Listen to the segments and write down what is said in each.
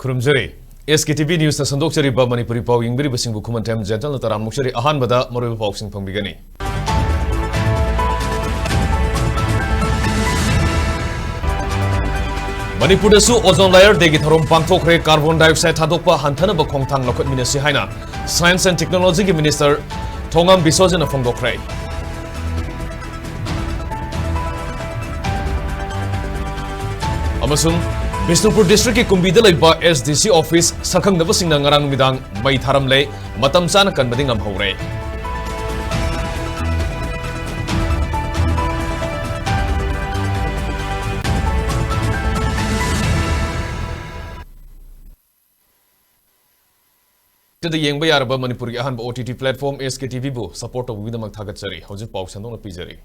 Kurumjari, Sktv'S News na sandokchari ba Manipuri pau yingbiri basingbu kumantem gentle na taram mukshari ahanbada marubi pausing pangbigani. Manipur dasu ozone layer degi tharom pangthokre carbon dioxide thadokpa hanthana ba khongthang lokot minasi haina Science and Technology ki Minister Thongam Bisojana phongdokre. Amasung Bisnupur District ki Kumbida laiba SDC office sakhang daba singna ngarang midang mai tharam le matam chana kan bading am hore. The Yang Bayaraba Manipuri Ahan OTT platform Sktv'S bu support of Widamak Tagatsari, House Pau Sandona Pizari.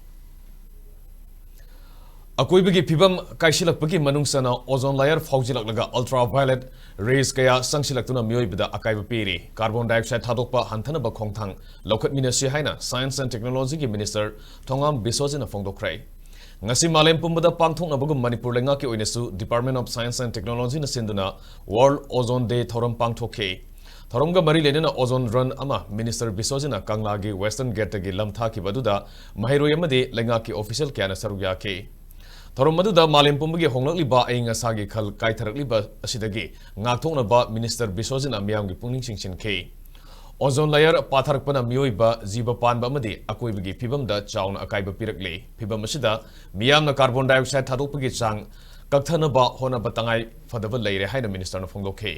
Akoibagi Pibam Kaishilakpaki Manungsana ozone layer Faujilak Laga ultraviolet rays Kaya Sangsilaktuna Myoibida Akaiba Piri, carbon dioxide Hadokpa Hantanaba Kongtang, Lokat Minasi Haina, Science and Technology Minister Thongam Bisojana Phongdokre. Ngasi Malem Pumbada Pangthong Nabugum Manipur Lengaki Oinesu, Department of Science and Technology na Sinduna, World Ozone Day Thoram Pangthoke. Tharomga mari lenena ozone run ama Minister Bisojana Kanglagi Western Gate gi lamtha ki baduda mahiroi amadi lengaki official kyana saruya ke Tharom maduda malem pumbagi honglakli ba ainga sagi khal kaitharakli ba asidagi ngakthokna ba Minister Bisojana miyam gi pungning singsin ke ozone layer patharakpana miyoi ba jiba panba amadi akoibagi phibam da chauna akaiba pirakle phibam asida miyamna carbon dioxide thadokpagi chang kakthana ba hona batangai fadaba leire haina minister na phongdokhe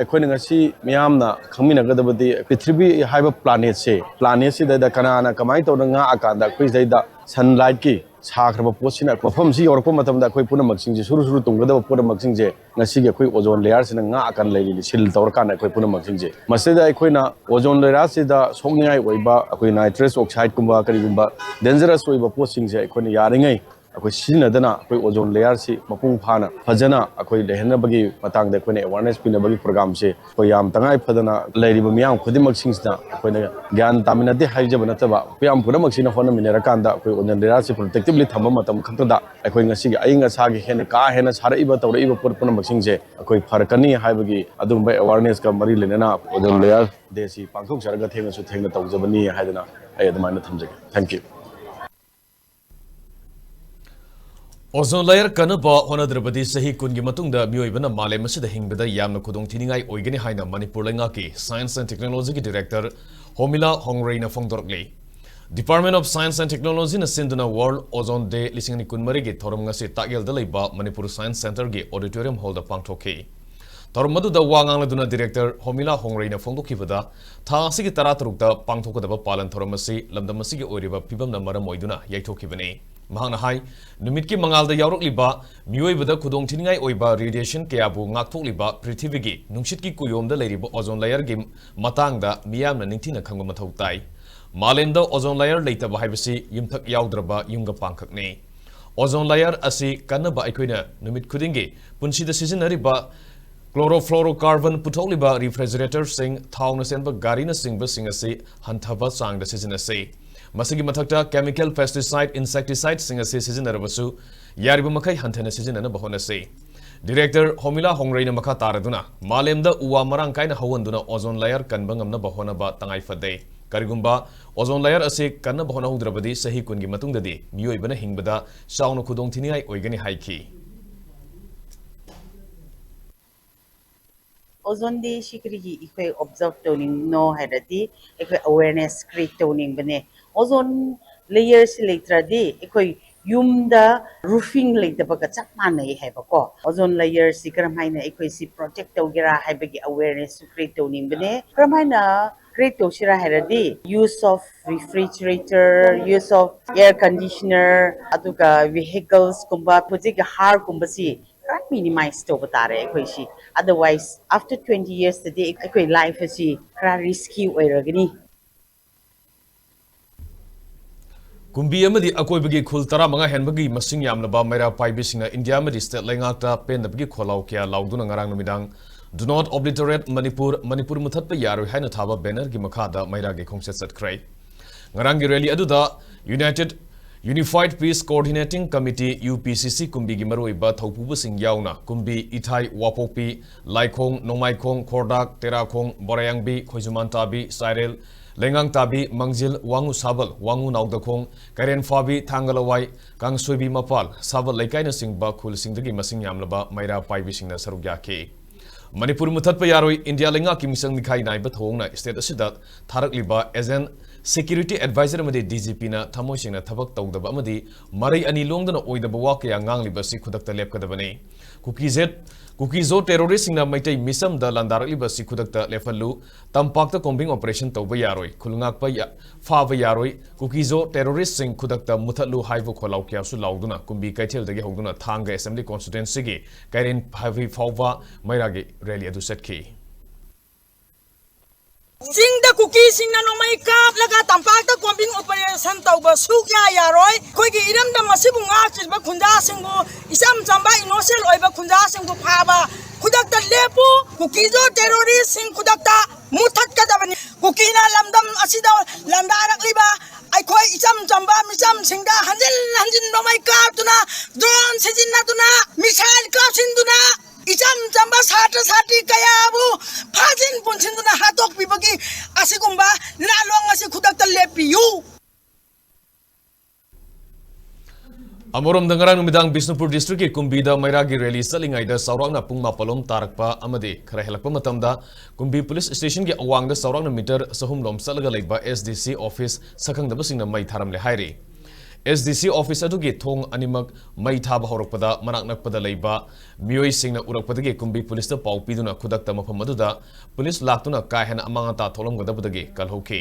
अखोने ngasi miyamna khangmina gadabadi prithvi haiba planet se da kana kamai to nga akanda khoi da sunlight ki sakraba posina mafam si yorko matam da khoi puna maksing je suru tungada puna maksing je ngasi ge khoi ozone layer sina nga akan leili sil tawr kana khoi puna maksing je masida khoina ozone layer se da songngai oiba khoi nitrous oxide kumba kari kumba dangerous oiba posing je khoi yaringai akoi sinadana akoi ozone layer si mapung phana phajana akoi lehna bagi matang de kone awareness pina bagi program se koi yam tangai phadana leiriba miyam khudimak singsna akoi na gyan tamina de haija bana taba piyam puramak sina hona minera kanda akoi ozone layer si protectively thamba matam khakda akoi ngasi gi ainga sagi hen ka hena saraiba tawraiba purpunamak singje akoi farakani haibagi adumba awareness ka mari lenena ozone layer de si pangthok saraga thenga su thengna tawjabani haidana ai adamana thamjage thank you Ozone layer kanaba honadrabadi sahi kungi matungda mioibana malem asida hingbada yamna khudong thiningai oigani haina Manipur lengaki Science and Technology ki Director Homila Hongreina phongdorkle Department of Science and Technology na sinduna World Ozone Day lisingni kunmari gi thorom ngasi tagel dalaiba Manipur Science Center gi auditorium hall da pangthoke thorom madu da wangang laduna Director Homila Hongreina phongdokhibada tha asigi taratrukta pangthokadaba palan thorom asi lamdam asigi oiriba pibam na maram oiduna yaithokibane Mahana hai, numit ki mangal da yaurok liba, mioi bada kudong tiningai oiba radiation kaya bu ngakthok liba prithivigi, nungshit ki kuyom da leiriba ozone layer gi matang da miyam na ningtina khangba mathau tai. Malem da ozone layer leita ba haibasi yumthak yaudraba yumga pangkhak ne. Ozone layer asi kanaba aikoina numit kudingi, punsi da sizinariba chlorofluorocarbon putholiba refrigerator sing thawna senba gari na singba singasi hanthaba sang da sizinase. Masigi mathakta chemical pesticide insecticide singa se sizinarabasu yariba makai hantana sizinana bahona se Director Homila Hongreina makha taraduna malemda uwa marang kaina hawanduna ozone layer kanbangamna bahona ba tangai fade karigumba ozone layer ase kanna bahona hudrabadi sahi kungi matungdadi miyoibana hingbada sauna khudong thiningai oigani haiki Ozone Day shikrigi ikwe observe toning no hadati ikwe awareness create toning bane ozone layers later di ikwe yumda roofing later baga chak manai haibako ozone layers ikramhaina ikwe si protect togira haibagi awareness create toning bane kramhaina create toshira hadati use of refrigerator use of air conditioner aduga vehicles kumba pujig har kumbasi minimize to batare equation. Otherwise, after 20 years today, equate life is risky oiragani. Kumbi amadi akoibagi khul tara manga henbagi masing yamnaba maira paibisinga India amadi state lengakta pendabagi kholau kya lauduna ngarang numidang do not obliterate Manipur muthatpa yaroi haina thaba banner gi makhada maira gi khongset satkrai Ngarangi rally aduda Unified Peace Coordinating Committee UPCC kumbi gi maroiba thaupubu sing yauna kumbi ithai wapopi laikhong nongmaikhong khordak terakhong borayangbi khoijumantabi sairel lengang tabi mangjil wangu sabal wangu naudakong karen fabi thangalawai kangsoibi mapal sabal leikaina singba khul singdagi masing yamlaba maira paibi singna sarugya ke Manipur muthatpa yaroi India lenga ki misang nikhai naiba thongna state asida tharakliba ezen Security Advisor amadi DGP na thamoi singna thabak tawdaba amadi marai ani longdana oidaba wakya ngangliba si khudakta lepkadabani Kukizo terrorist singna maitai misam da landaraliba si khudakta lefallu tampakta combing operation tawba yaroi khulngakpa ya fava yaroi Kukizo terrorist sing khudakta muthatlu haibu kholau kya su lauduna kumbi kaithel dagi hoduna thanga assembly constituency gi kairen phavi fawwa mairagi rally adu setki Singda cookie singna no mai kap laga tampakta combing operation tawba sukya yaroi khoigi iramda masibu nga chilba khunda singbu isam chamba innocent oiba khunda singbu phaba khudakta lepu cookie jo terrorist sing khudakta muthat kadabani cookie na lamdam asida landarak liba ai khoi isam chamba misam singda hanjin no mai kap tuna drone sejinna tuna missile ka sinduna Ijam jamba sati kaya abu fajin pun sinduna hatok pibagi asigumba lalong asi khudak lepiyu Amorom dangarang numidang Bisnupur district ki kumbida mairagi rally salingai da saurangna pungma palom tarakpa amade khara helakpa matamda kumbi police station ki awang da saurangna meter sahum lom salaga leiba SDC office sakang da basingna mai tharam le hairi SDC office adugi thong animak mai thaba horokpada manak nakpada leiba mioi singna urakpadagi kumbi police ta pau piduna khudakta mafam aduda police laktuna ka hena amanga ta tholom gadabudagi kalhoki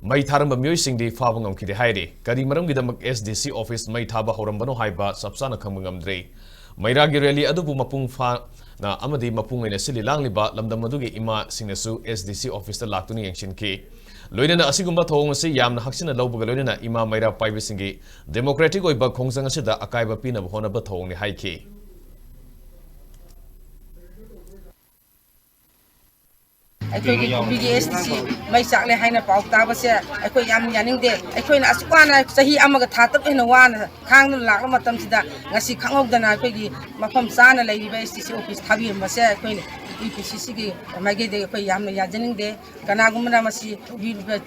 mai tharamba mioi singdi faba ngamkhide haire kari maram gidamak SDC office mai thaba horambano haiba sapsana khamngamdre mairagi rally adubu mapung fa na amadi mapung ina sili langliba lamdam adugi ima singnasu SDC office ta laktuni yangshinki Loinana asigumba thong asi yamna haksina lawbuga loinana ima maira paibisingi democratic oiba khongzang asida akaiba pina bhona ba thong ni haiki ꯑꯩꯈꯣꯏꯒꯤ ꯀꯨꯝꯕꯤꯒꯤ SDC ꯃꯩ ꯆꯥꯛꯂꯦ ꯍꯥꯏꯅ ꯄꯥꯎ ꯇꯥꯕꯁꯦ ꯑꯩꯈꯣꯏ ꯌꯥꯝ ꯌꯥꯅꯤꯡꯗꯦ ꯑꯩꯈꯣꯏꯅ ꯑꯁꯨꯛꯋꯥꯅ ꯆꯍꯤ ꯑꯃꯒ ꯊꯥ ꯇꯔꯨꯛ ꯍꯦꯟꯅ ꯋꯥꯅ ꯈꯥꯡꯗꯨꯅ ꯂꯥꯛꯂ ꯃꯇꯝꯁꯤꯗ ꯉꯁꯤ ꯈꯪꯍꯧꯗꯅ ꯑꯩꯈꯣꯏꯒꯤ ꯃꯐꯝ ꯆꯥꯅ ꯂꯩꯔꯤꯕ SDC ꯑꯣꯐꯤꯁ ꯊꯥꯕꯤꯔꯝꯕꯁꯦ ꯑꯩꯈꯣꯏꯅ UPCCꯒꯤ ꯃꯥꯏꯀꯩꯗꯒꯤ ꯑꯩꯈꯣꯏ ꯌꯥꯝꯅ ꯌꯥꯖꯅꯤꯡꯗꯦ ꯀꯅꯥꯒꯨꯝꯕꯅ ꯃꯁꯤ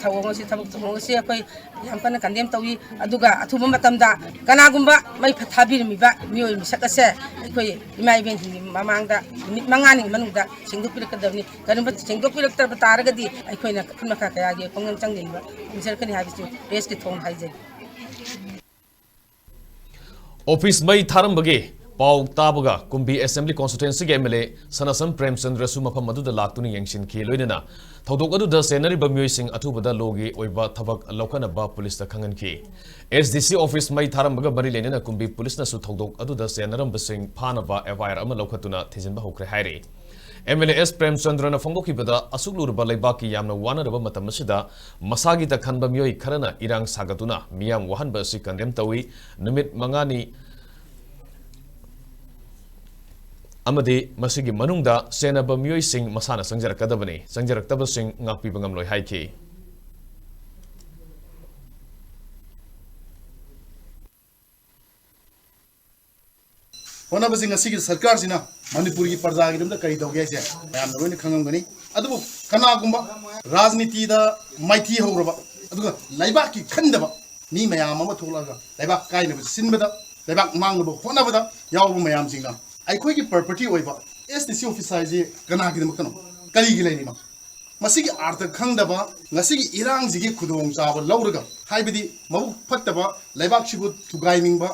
ꯊꯧꯑꯣꯡ ꯑꯁꯤ ꯊꯕꯛ ꯊꯧꯑꯣꯡ ꯑꯁꯤ ꯑꯩꯈꯣꯏ ꯌꯥꯝ ꯀꯟꯅ ꯀꯟꯗꯦꯝ ꯇꯧꯏ ꯑꯗꯨꯒ ꯑꯊꯨꯕ ꯃꯇꯝꯗ ꯀꯅꯥꯒꯨꯝꯕ ꯃꯩ ꯊꯥꯕꯤꯔꯝꯃꯤꯕ ꯃꯤꯑꯣꯏ ꯃꯤꯁꯛ ꯑꯁꯦ ꯑꯩꯈꯣꯏ ꯏꯃꯥ ꯏꯕꯦꯟꯁꯤꯡꯒꯤ ꯃꯃꯥꯡꯗ ꯅꯨꯃꯤꯠ 5ꯅꯤ ꯃꯅꯨꯡꯗ ꯁꯦꯡꯗꯣꯛꯄꯤꯔꯛꯀꯗꯕꯅꯤ ꯀꯔꯤꯒꯨꯝꯕ ꯁꯦꯡꯗꯣꯛꯄꯤꯔꯛꯇꯕ ꯇꯥꯔꯒꯗꯤ ꯑꯩꯈꯣꯏꯅ ꯃꯈꯜ ꯃꯈꯥ ꯀꯌꯥꯒꯤ ꯈꯣꯡꯖꯪ ꯆꯪꯗꯅꯕ ꯎꯖꯔꯛꯀꯅꯤ ꯍꯥꯏꯕꯁꯤ ꯄ꯭ꯔꯦꯁꯀꯤ ꯊꯣꯡ ꯍꯥꯏꯖꯔꯤ Office mai tharambagi pau tabaga kumbi assembly constituency ge MLA Sanasam Premchandra su mafam adu da laktuni yangshin ki loinana thodok adu da senari ba myoi sing athubada logi oiba thabak lokana ba police ta khangan ki SDC office mai tharambaga bari lenena kumbi police na su thodok adu da senaram ba sing phana ba FIR ama lokhatuna thijin ba hokre hairi MLAS Premchandra na fongo kibada asuklur ba leiba ki yamna wana raba matam asida masagi ta khanba myoi kharana irang sagatuna miyam wahan ba si kandem tawi numit mangani amadi masigi manungda senaba mioi sing masana sangjarakadabani sangjaraktabas sing ngakpi bangamloi haiki होना busing असिगी सरकार सिना मणिपुर की प्रजा की दमदा करी दोगे से याम नरोनि खंगमगनी अदुबु कनागुंबा राजनीति दा माइथी होरबा अदुगा लाइबा की खंदबा मी मयाम अमा थोलागा लाइबा काइनबा सिनबदा लाइबा मांगबा होनाबदा यावबु मयाम सिंगा आइखोई की प्रॉपर्टी ओइबा SDC ऑफिस साइजे कना की दमकनो करी की लेनिमा मसिगी आर्थ खंदबा ngasiगी irang jigi khudong chaaba lawraga haibidi mabu fattaba laibak sibu thugainingba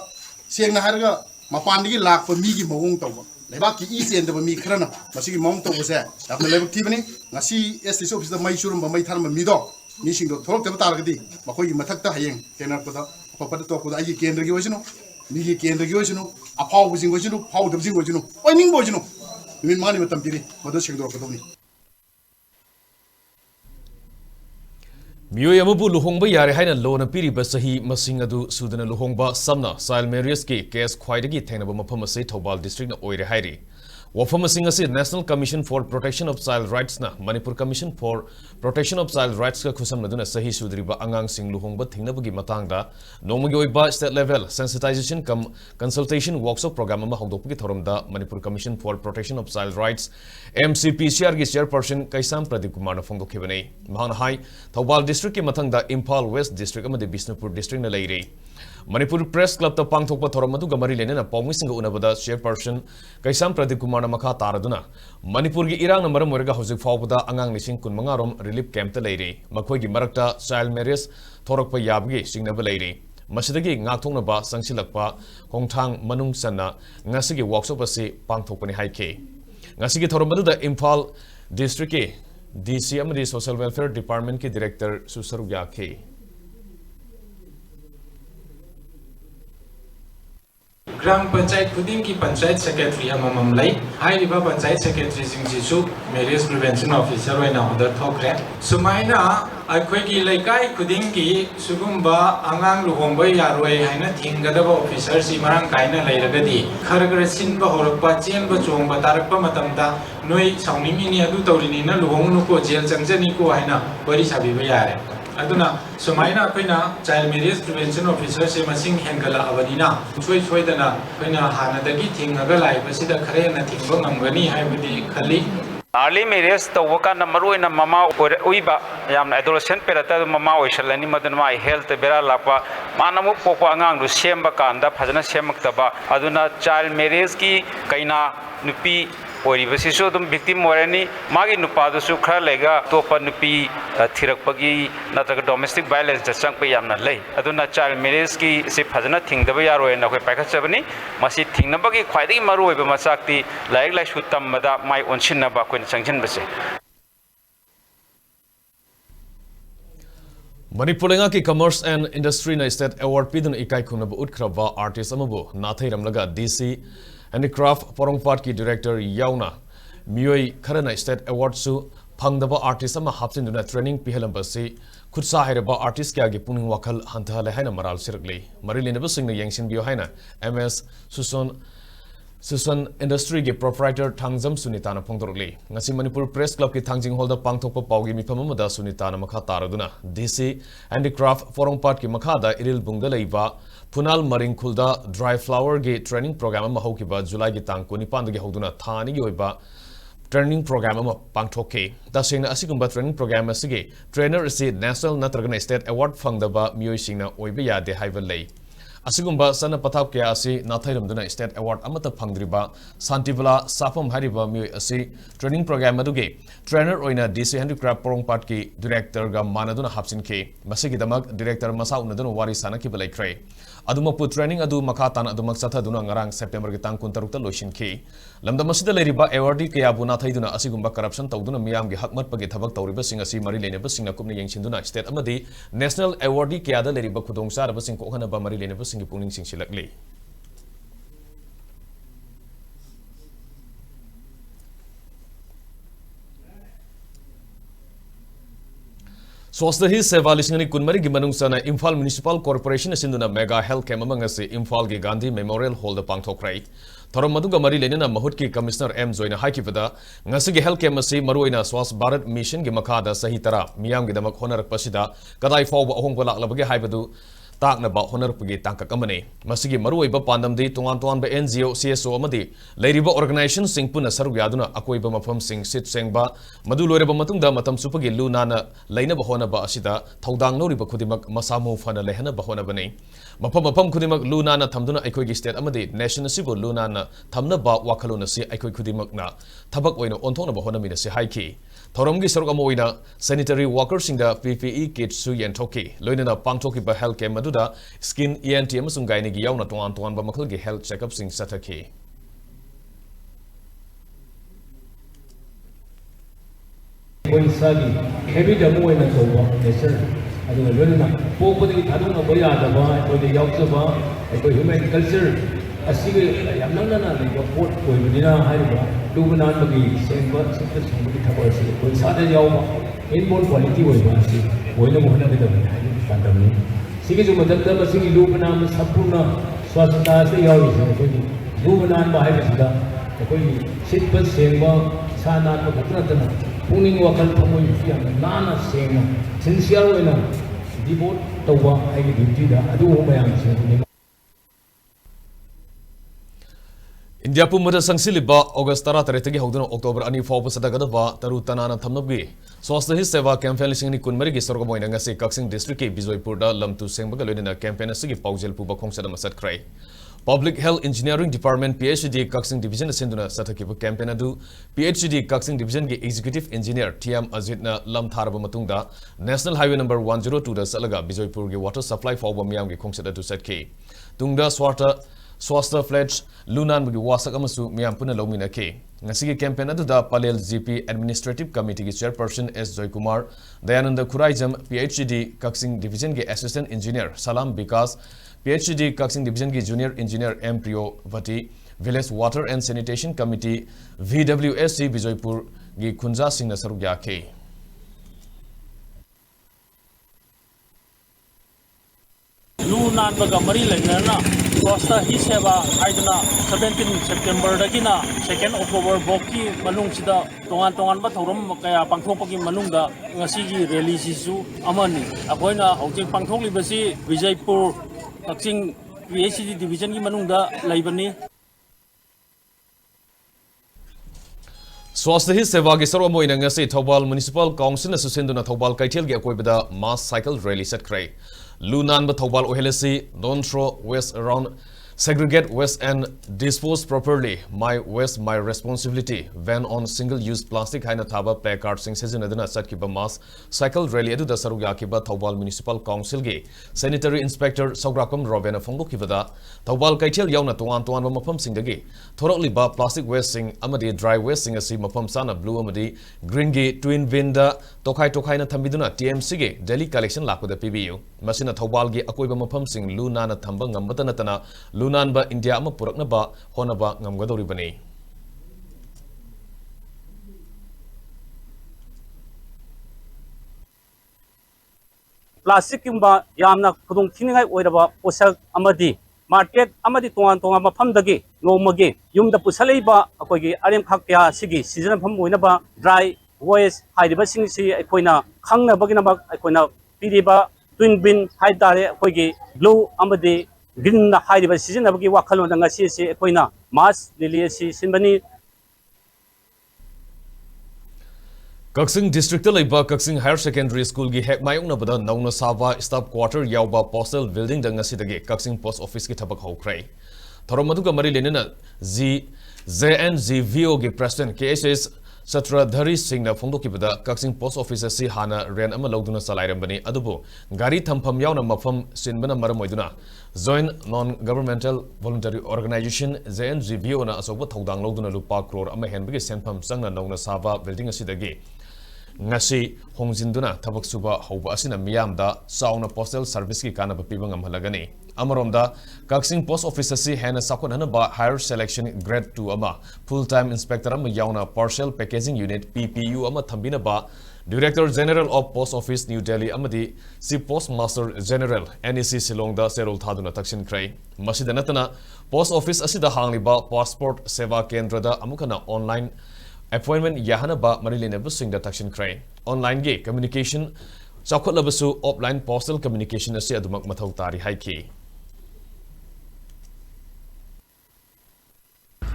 sengna harga Mapandigi lak for migi mawong tawba lebak ki easy and mi khrana masigi mawong tawba se apna lebak tibani ngasi SDC office da mai shurum ba mai tharma mi do mi sing do thorok taba targadi makoi gi mathak ta hayeng tenar pada papada to kuda ai kendra gi wajino mi gi kendra gi wajino apaw bujing wajino paw dabjing wajino oi ning wajino min mani matam tiri madu sing do ko doni Mioi amabu luhongba yare haina lona piriba sahi masing adu sudana luhongba samna child marriage ki case khwaidagi thengnaba mafam ase Thobal district na oire hairi Wafam asing asi National Commission for Protection of Child Rights na Manipur Commission for Protection of Child Rights ka khusam naduna sahi sudriba angang sing luhongba thingnabagi matangda nomagi oiba state level sensitization consultation workshop program ama hongdokpagi thoromda Manipur Commission for Protection of Child Rights MCPCR gi chairperson Kaisam Pradeep Kumar na phongdokhibani mahana hai Thobal district ki mathangda Imphal West district amade Bisnupur district na leire Manipur Press Club ta pangthokpa thorom adu gamari lenena pawmisinga unabada chairperson Kaisam Pradeep Kumar na makha taraduna Manipur gi irang na maram orega hojik fawbada angang lising kun mangarom relief camp ta leire makhoi gi marakta child marriage thorokpa yabgi singnaba leire masidagi ngakthoknaba sangsilakpa khongthang manung sanna ngasigi workshop ase pangthokpani haike ngasigi thorom adu da Imphal district ke DC amadi social welfare department ke director Susaru Yakhe ग्राम पंचायत खुदिंग की panchayat secretary अमम लाई हाइरिबा panchayat secretary सिंगजिसु marriage prevention officer होइना order थोकरे सुमाइना अखोगी लेकाई खुदिंग की सुगुम्बा अंगांग लुहोंबा यारोय हाइना थिंगदबा ऑफिसर सि मरांग काइना लेरगदी खरगर सिनबा होरकपा चेनबा चोंबा तारकपा मतमदा नोय साउनिंगिनी अदु तौरिनिना लुहोंगनुको जेल चंगजनिको हाइना वरी साबिबा यारे अदुना सुमाइना अखोइना चाइल्ड मैरिज प्रिवेंशन ऑफिसर से मसिंग हेंगला अबदिना सोइदना अखोइना हानदगी थिंगगा लाइबसिदा खरेना थिंगबा ngangani हाइबदि खली अर्ली मैरिज तौबका मरुना ममा उइबा याम एडोलेसेंट पेरता ममा ओइसलनी मदन माइ हेल्थ बेरा लापा मानमु पोपा अंगांग सेमबा कांदा फजना सेमक्तबा अदुना चाइल्ड मैरिज की कैना नुपी ओरिबसिसु दुम विक्टिम मोरनी मागी नुपादसु खरा लेगा तोपा नुपी थिरकपगी नत्रग डोमेस्टिक वायलेंस जसंग यामना लै अदुना चाइल्ड मैरिज की से फजना थिंगदबा यारोय नखै पाइखचबनी मसी थिंगनबगी ख्वाइदगी मरुओइबा मचाकती like लाइसु तमदा my ओनसिनबा coin संगजिनबसे Manipur lenga ki commerce and industry na state award pidun ikai khunab utkraba artist amabu nathairamlaga DC handicraft porongpat ki director yauna mioi kharana state award su phangdaba artist ama hapcinduna training pihalambasi khutsa hairaba artist kya gi puning wakhal hanthale haina maral sirkle marilinaba singna yangsin bio haina MS Susan Industry ge proprietor Thangjam Sunita na phongdorli ngasi Manipur Press Club ki Thangjing Hall da pangthokpa pawgi mifam amada Sunita na makha taraduna DC handicraft forongpat ki makha da iril bungda leiba Punal Maringkhulda dry flower ge training program ama haukiba July gi tang 19 gi hoduna thani gi oiba training program ama pangthoke dasena asigumba training program asige trainer ase national natragana state award phangdaba mioi singna oiba yade haiba lei Asigumba sana pathap kya asi nathairamduna state award amata phangdriba Santibala Sapam hariba mioi asi training program aduge trainer oina DC handicraft porongpat ki director ga manaduna hapsin ke masigi damak director masa unaduna wari sana ki balaikhre adumapu training adu makhatan adumak sathaduna ngarang September ki tang 16 ta loishin ke lamda masida leriba award kya buna thaiduna asigumba corruption tawduna miyam gi hakmat pagi thabak tawriba singa si mari leneba singa kumna yengsinduna state amadi national award kya da leriba khudong saraba sing ko hana ba mari leneba singi puning sing silakli Swasta hi seva lisingani kunmari gi manungsana Imphal Municipal Corporation asinduna mega health camp amangase Imphal gi Gandhi Memorial Hall da pangthokrai thorom maduga mari lenena mahut ki commissioner M Joina hakibada ngasi gi health camp asi maruina Swas Bharat mission gi makada sahi tara miyam gi damak honarak pasida kadai fawba ahongba laklabagi haibadu takna ba honar pagi tangkak amane masigi maruiba pandamdi tungan ba NGO CSO amadi leiriba organization singpuna saru yaduna akoiba mafam sing sit sengba madu loireba matungda matam supagi lunana leina ba hona ba asida thaudang noriba khudimak masamo fana lehana ba hona bane mafam khudimak lunana thamduna aikoi gi state amadi nation asibu lunana thamna ba wakhalona si aikoi khudimak na thabak oina onthona ba hona mina si haiki Thoromgi saruk amoina sanitary workers singda PPE kit su yentoki loinana pangthoki ba health camp maduda skin ENT amasung gaini gi yauna tuan ba makhal gi health checkup sing sataki Sagi heavy demo in a sober, yes sir. I don't know. Populi, I don't know where the bar, or the Yaksaba, or human culture. A civil Yamana, the port for Medina, Haiba, Lubanan, the same work, somebody Tabasi, when Sada Yama, inborn quality was Masi, when the Mohana with the Pandami. Sigi Madame, Sigi Lubanam, Sapuna, Swasta, the Yavis, Lubanan by Hibisda, ꯑꯩꯈꯣꯏꯒꯤ ꯁꯤꯠꯄ ꯁꯦꯡꯕ ꯏꯁꯥ ꯅꯥꯟꯕ ꯈꯛꯇ ꯅꯠꯇꯅ ꯄꯨꯛꯅꯤꯡ ꯋꯥꯈꯜ ꯊꯃꯣꯏꯁꯨ ꯌꯥꯝꯅ ꯅꯥꯟꯅ ꯁꯦꯡꯅ ꯁꯤꯟꯁꯤꯌꯔ ꯑꯣꯏꯅ ꯗꯤꯚꯣꯠ ꯇꯧꯕ ꯑꯩꯒꯤ ꯗ꯭ꯌꯨꯇꯤꯗ ꯑꯗꯨꯒꯨꯝꯕ ꯃꯌꯥꯝꯁꯤꯡꯗꯨꯅꯤ India Pumada Sangsiliba, August Tara Taretagi Hodun, October Ani for Sadagaba, Taru Tanana Tamabi. Swasta his Seva campaign listening Kunmari Sorgo and Nagasi Kaxing District, Bizoi Purda, Lam to Sembagalina campaign Sigi Paujel Puba Kongsadam Sat Cray. Public Health Engineering Department PhD Kaxing Division Sinduna Satakipa campaign adu, PhD Kaxing Division Executive Engineer TM Azitna Lam Tharaba Matunda, National Highway number 102 the Salaga, Bizoi Purgi water supply for Wamiam Kongsada to Set K. Tungda Swasta Fledge, Lunan Bugi Wasak Amasu, Miampuna Lomina K. Nasigi campaign aduda Palel GP Administrative Committee Chairperson S. Joykumar, Dayananda Kuraijam, PhD Kaxing Division Assistant Engineer Salam Bikas, PhD Kaxing Division Junior Engineer M. Priyo Vati, Village Water and Sanitation Committee VWSC Bijoypur Gi Kunja Singh Sarugya K. Lunan Bagamari Lagana, Costa Hiseva, Idana, 17 September Dagina, 2nd October Boki, Manungsida, Tongan Batorum, Kaya Pangtopaki Manunga, Nasigi release Amani, Apoina, Hoji Pangtoli Basi, Vijaypur, Kaxing PhD Division Manunga, Laibani. Swasta his Sevagi Soromo in Angasi, Tobal Municipal Council Assistant Tobal Kaitil Gakoibida Mass Cycle Rally Set Cray. Lunan Batobal Ohelesi, don't throw waste around, segregate waste and dispose properly. My waste, my responsibility. Van on single-use plastic haina thaba placard sing season adana satkiba mass cycle rally edu da saruyakiba Tobal Municipal Council ge Sanitary Inspector Saugrakam Robena Fongokibada Tobal Kaitil yauna tuan mafam singdagi thorokliba plastic waste sing amadi dry waste sing asi mafam sana blue amadi green ge twin vinda tokai na thambiduna TMC ge daily collection lakuda PBU masina Tobal ge akoiba mafam sing luna na thamba ngambata natana Lunan ba India ama purakna ba hona ba ngamgadori bani. Plastic kimba yamna khudung thiningai oiraba posak amadi market amadi tongan mafam dagi nomagi yumda pusalaiba akoigi arem khakya sigi season pham oinaba dry waste haidiba singsi akoina khangna bagina ba akoina piriba twin bin haidare akoigi blue amadi Green Haidiba season of Wakalo and Nasi Equina, Mass, Liliasi, Simbani. Kaxing District Laiba Kaxing Higher Secondary School gi hek mayong bada nauna sava staff quarter yauba postal building dangasi dage Kaxing Post Office ki thabak hokrai. Thoromaduga mari lenena ZNZVO gi President KSS Satradhari Singh na Fongdokibada Kaxing Post Office si hana ren ama logduna salairambani adubu gari thampham yauna mafam sinbana maramoiduna Joint Non-Governmental Voluntary Organization ZNGVO na asoba thaudang logduna lupa crore ama henbagi senpham sangna nauna sava building asidagi ngasi hongjinduna thabak suba hauba asina miyamda sauna postal service ki kanaba piba ngamhalagani amaromda Kaxing Post Office si hena sakon ba higher selection grade 2 ama full time inspector ama yauna partial packaging unit PPU ama thambina ba Director General of Post Office New Delhi amadi si Postmaster General NEC Silong da Serol Thaduna Taksin Kray masida natana Post Office asida hangliba passport seva kendra da amukana online appointment yahana ba marilene busing da Taksin Kray online ge communication chakot labasu offline postal communication asi adumak mathau tari haiki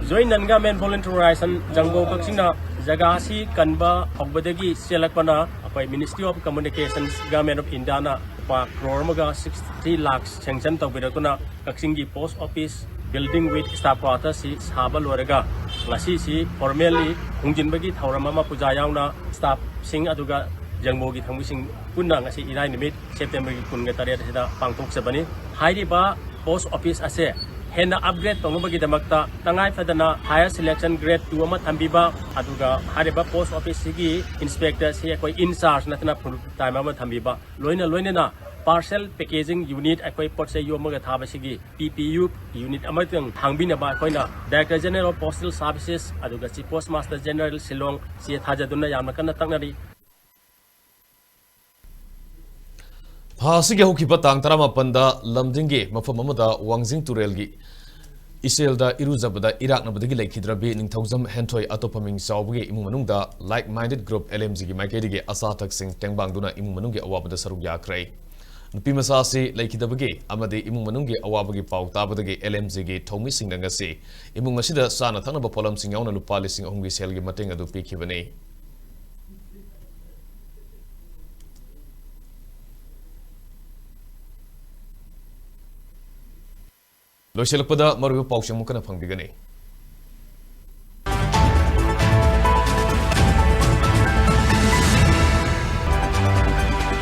Joint Non-Government Voluntary Organization Jangbo Kaxingna Jagasi Kanba Hogbadagi Selakpana by Ministry of Communications Government of India na pa crore 63 lakhs sanction tawbidakuna Kaxinggi Post Office building with staff quarters si Sabal Warega ngasi si formally hungjinbagi thawrama ma puja yauna staff sing aduga Jangbo gi thangmising punna ngasi irai nimit September gi kunga tariat sida pangthok sabani hairiba Post Office ase Hena upgrade tongobagi damakta tangai fadana higher selection grade 2 ama thambiba aduga hariba post office sigi inspector si akoi in charge natna full time ama thambiba loina na parcel packaging unit akoi potse yomaga thaba sigi PPU unit amatang hangbina ba koina Director General of Postal Services aduga si Postmaster General Silong si thajaduna yamna kana tangnari Hasigi hokiba tang tarama panda lamdingi mafam amada Wangjing Turelgi Iselda iruzabada iraknabadagi laikhidrabi ningthaujam henthoi atopaming chawbagi imung manungda like minded group LMG gi maikedige asatak sing tengbangduna imung manunggi awabada saruk yakrai nupi masasi laikhidabagi amade imung manunggi awabagi pau tabadagi LMG gi thomi singna ngasi imung asida sana thanaba polam sing yauna lupa lising ahumgi selgi mateng adu pikhibani Loiselakpada marubu pausang mukana pangbigani.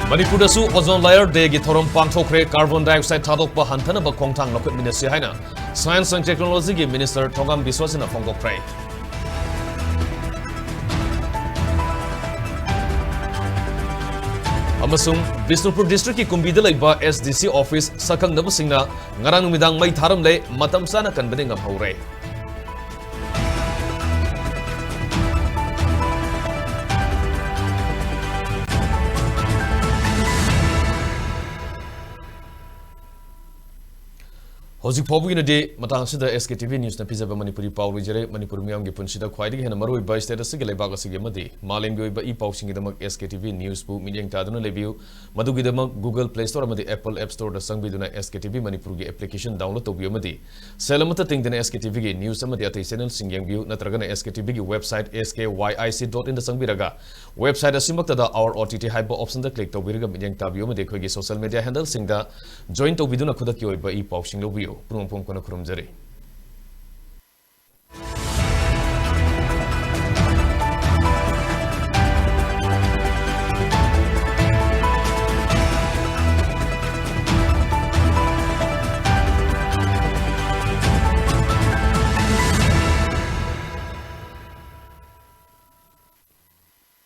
Manipur dasu ozone layer degi thorom pangthokre carbon dioxide thadokpa hantanaba khongthang lokut ministry haina Science and Technology gi Minister Thongam Biswasina phongdokprai. Amasung Bisnupur District ki kumbida laiba SDC office sakang nabasingna ngarang numidang mai tharam le matam sana kanbane ngamhaure. Hozik Pobu in a day, Matangsida SKTV News na Pizza Manipuri Paul Rijere, Manipur Miam Gipunshida Quaidi and Maru by Status Sigalabaga Sigamadi, Malingo by Epoxing the SKTV News Book, Meaning Taduna Review, Madugidama, Google Play Store, the Apple App Store, the Sangbiduna SKTV Manipuri application download to Biomadi. Salamata think the SKTV News Samadi channel Singyang View, Natragana SKTV website SKYIC.in the Sangbiraga. Website Asimakta our OTT hyper option the click to Virga Meaning Tabiomadi social media handle Singda, join to Viduna Kudaki by Epoxing Lobio. Prum kono kurum jari.